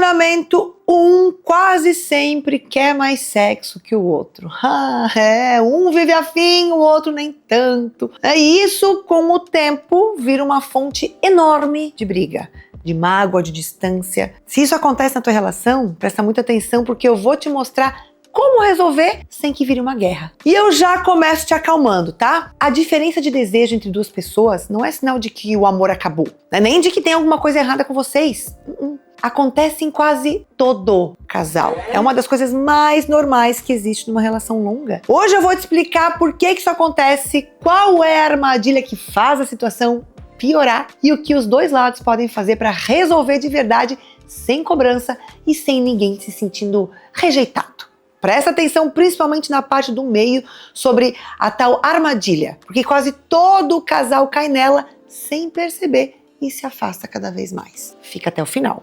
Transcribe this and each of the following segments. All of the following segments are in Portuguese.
Fundamento 1, quase sempre quer mais sexo que o outro. Um vive afim, o outro nem tanto. E isso, com o tempo, vira uma fonte enorme de briga, de mágoa, de distância. Se isso acontece na tua relação, presta muita atenção, porque eu vou te mostrar como resolver sem que vire uma guerra. E eu já começo te acalmando, tá? A diferença de desejo entre duas pessoas não é sinal de que o amor acabou, né? Nem de que tem alguma coisa errada com vocês. Acontece em quase todo casal. É uma das coisas mais normais que existe numa relação longa. Hoje eu vou te explicar por que isso acontece, qual é a armadilha que faz a situação piorar e o que os dois lados podem fazer para resolver de verdade, sem cobrança e sem ninguém se sentindo rejeitado. Presta atenção principalmente na parte do meio sobre a tal armadilha, porque quase todo casal cai nela sem perceber e se afasta cada vez mais. Fica até o final.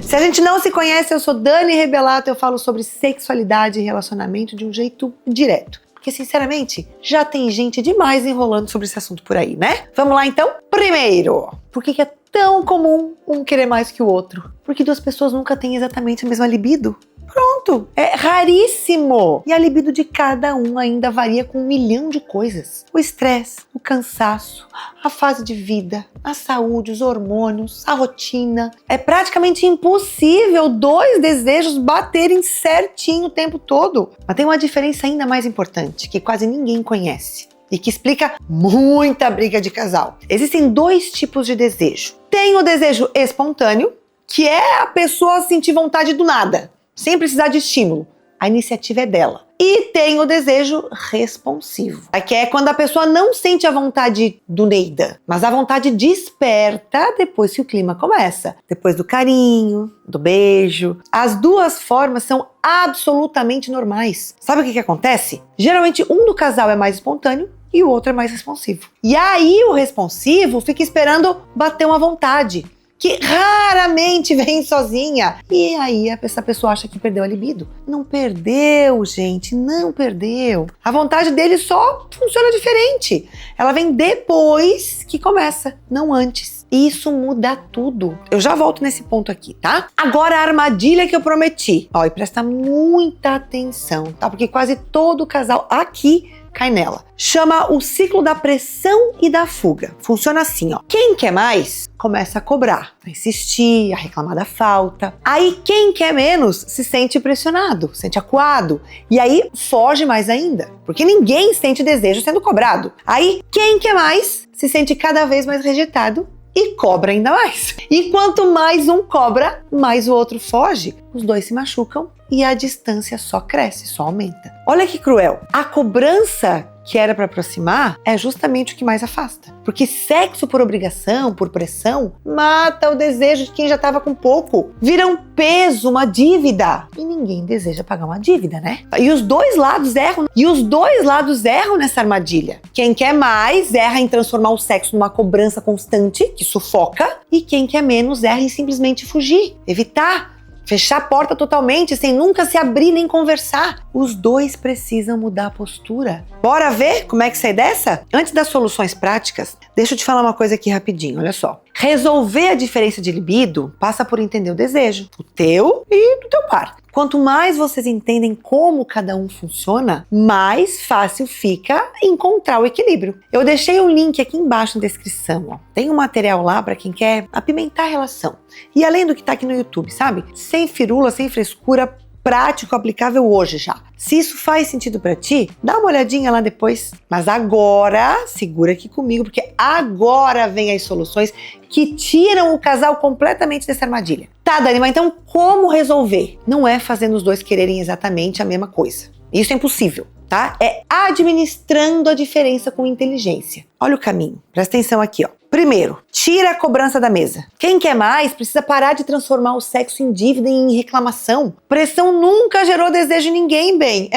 Se a gente não se conhece, eu sou Dani Rebelato, eu falo sobre sexualidade e relacionamento de um jeito direto. Porque, sinceramente, já tem gente demais enrolando sobre esse assunto por aí, né? Vamos lá, então? Primeiro, por que é tão comum um querer mais que o outro? Porque duas pessoas nunca têm exatamente a mesma libido. Pronto, é raríssimo. E a libido de cada um ainda varia com 1 milhão de coisas. O estresse, o cansaço, a fase de vida, a saúde, os hormônios, a rotina. É praticamente impossível 2 desejos baterem certinho o tempo todo. Mas tem uma diferença ainda mais importante, que quase ninguém conhece e que explica muita briga de casal. Existem 2 tipos de desejo. Tem o desejo espontâneo, que é a pessoa sentir vontade do nada, sem precisar de estímulo. A iniciativa é dela. E tem o desejo responsivo, que é quando a pessoa não sente a vontade do Neida, mas a vontade desperta depois que o clima começa. Depois do carinho, do beijo. As 2 formas são absolutamente normais. Sabe o que acontece? Geralmente um do casal é mais espontâneo e o outro é mais responsivo. E aí o responsivo fica esperando bater uma vontade, que raramente vem sozinha. E aí essa pessoa acha que perdeu a libido. Não perdeu, gente, não perdeu. A vontade dele só funciona diferente. Ela vem depois que começa, não antes. E isso muda tudo. Eu já volto nesse ponto aqui, tá? Agora a armadilha que eu prometi. E presta muita atenção, tá? Porque quase todo casal aqui cai nela. Chama o ciclo da pressão e da fuga. Funciona assim, Quem quer mais, começa a cobrar, a insistir, a reclamar da falta. Aí quem quer menos se sente pressionado, sente acuado. E aí foge mais ainda, porque ninguém sente desejo sendo cobrado. Aí quem quer mais se sente cada vez mais rejeitado e cobra ainda mais. E quanto mais um cobra, mais o outro foge. Os 2 se machucam e a distância só cresce, só aumenta. Olha que cruel. A cobrança que era para aproximar é justamente o que mais afasta. Porque sexo por obrigação, por pressão, mata o desejo de quem já estava com pouco. Vira um peso, uma dívida. E ninguém deseja pagar uma dívida, né? E os 2 lados erram. E os 2 lados erram nessa armadilha. Quem quer mais erra em transformar o sexo numa cobrança constante, que sufoca. E quem quer menos erra em simplesmente fugir, evitar. Fechar a porta totalmente, sem nunca se abrir nem conversar. Os 2 precisam mudar a postura. Bora ver como é que sai dessa? Antes das soluções práticas, deixa eu te falar uma coisa aqui rapidinho, olha só. Resolver a diferença de libido passa por entender o desejo, o teu e do teu par. Quanto mais vocês entendem como cada um funciona, mais fácil fica encontrar o equilíbrio. Eu deixei um link aqui embaixo na descrição. Tem um material lá para quem quer apimentar a relação. E além do que tá aqui no YouTube, sabe? Sem firula, sem frescura, prático, aplicável hoje já. Se isso faz sentido pra ti, dá uma olhadinha lá depois. Mas agora, segura aqui comigo, porque agora vem as soluções que tiram o casal completamente dessa armadilha. Tá, Dani, mas então como resolver? Não é fazendo os 2 quererem exatamente a mesma coisa. Isso é impossível, tá? É administrando a diferença com inteligência. Olha o caminho. Presta atenção aqui, Primeiro, tira a cobrança da mesa. Quem quer mais precisa parar de transformar o sexo em dívida e em reclamação. Pressão nunca gerou desejo em ninguém, bem.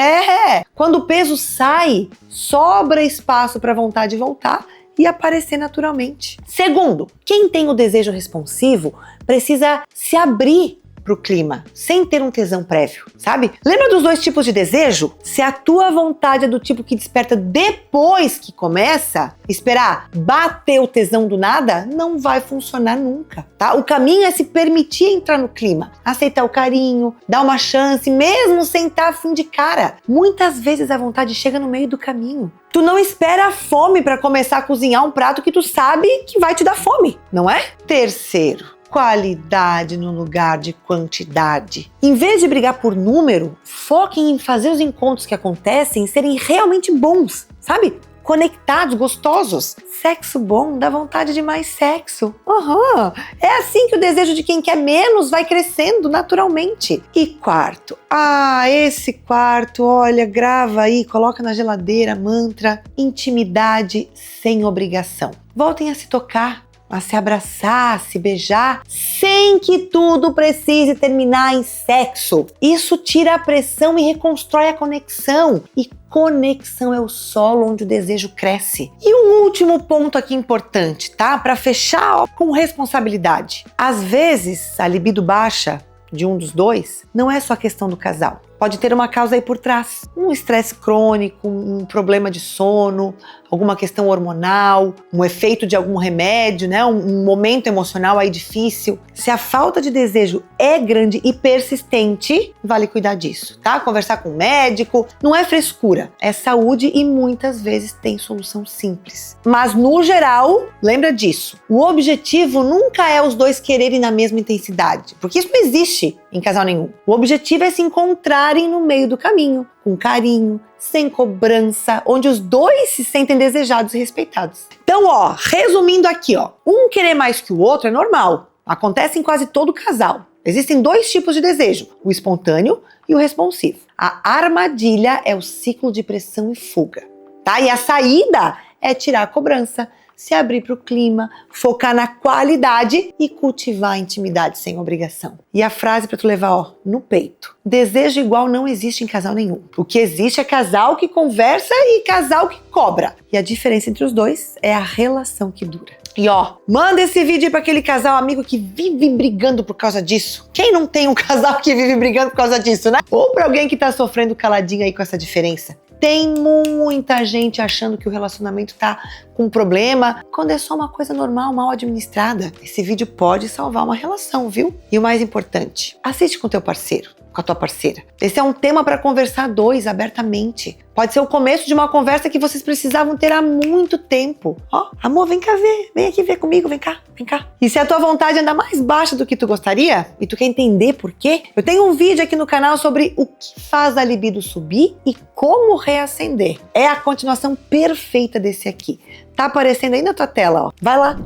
Quando o peso sai, sobra espaço para a vontade voltar e aparecer naturalmente. Segundo, quem tem o desejo responsivo precisa se abrir pro clima, sem ter um tesão prévio, sabe? Lembra dos dois tipos de desejo? Se a tua vontade é do tipo que desperta depois que começa, esperar bater o tesão do nada, não vai funcionar nunca, tá? O caminho é se permitir entrar no clima, aceitar o carinho, dar uma chance, mesmo sem estar afim de cara. Muitas vezes a vontade chega no meio do caminho. Tu não espera a fome para começar a cozinhar um prato que tu sabe que vai te dar fome, não é? Terceiro, qualidade no lugar de quantidade. Em vez de brigar por número, foquem em fazer os encontros que acontecem serem realmente bons, sabe? Conectados, gostosos. Sexo bom dá vontade de mais sexo. É assim que o desejo de quem quer menos vai crescendo naturalmente. E quarto, esse quarto, olha, grava aí, coloca na geladeira, mantra, intimidade sem obrigação. Voltem a se tocar, a se abraçar, a se beijar, sem que tudo precise terminar em sexo. Isso tira a pressão e reconstrói a conexão. E conexão é o solo onde o desejo cresce. E um último ponto aqui importante, tá? Para fechar com responsabilidade. Às vezes, a libido baixa de um dos dois não é só questão do casal. Pode ter uma causa aí por trás. Um estresse crônico, um problema de sono, alguma questão hormonal, um efeito de algum remédio, né? Um momento emocional aí difícil. Se a falta de desejo é grande e persistente, vale cuidar disso, tá? Conversar com o médico, não é frescura, é saúde e muitas vezes tem solução simples. Mas no geral, lembra disso. O objetivo nunca é os dois quererem na mesma intensidade, porque isso não existe em casal nenhum. O objetivo é se encontrarem no meio do caminho, com carinho, sem cobrança, onde os dois se sentem desejados e respeitados. Então, resumindo aqui, um querer mais que o outro é normal. Acontece em quase todo casal. Existem dois tipos de desejo, o espontâneo e o responsivo. A armadilha é o ciclo de pressão e fuga, tá? E a saída é tirar a cobrança, se abrir para o clima, focar na qualidade e cultivar a intimidade sem obrigação. E a frase para tu levar, no peito. Desejo igual não existe em casal nenhum. O que existe é casal que conversa e casal que cobra. E a diferença entre os dois é a relação que dura. E manda esse vídeo aí pra aquele casal amigo que vive brigando por causa disso. Quem não tem um casal que vive brigando por causa disso, né? Ou pra alguém que tá sofrendo caladinho aí com essa diferença. Tem muita gente achando que o relacionamento tá com problema, quando é só uma coisa normal, mal administrada. Esse vídeo pode salvar uma relação, viu? E o mais importante, assiste com teu parceiro, com a tua parceira. Esse é um tema para conversar dois abertamente. Pode ser o começo de uma conversa que vocês precisavam ter há muito tempo. Amor, vem cá ver, vem aqui ver comigo, vem cá. E se a tua vontade anda mais baixa do que tu gostaria, e tu quer entender por quê, eu tenho um vídeo aqui no canal sobre o que faz a libido subir e como reacender. É a continuação perfeita desse aqui. Tá aparecendo aí na tua tela, Vai lá.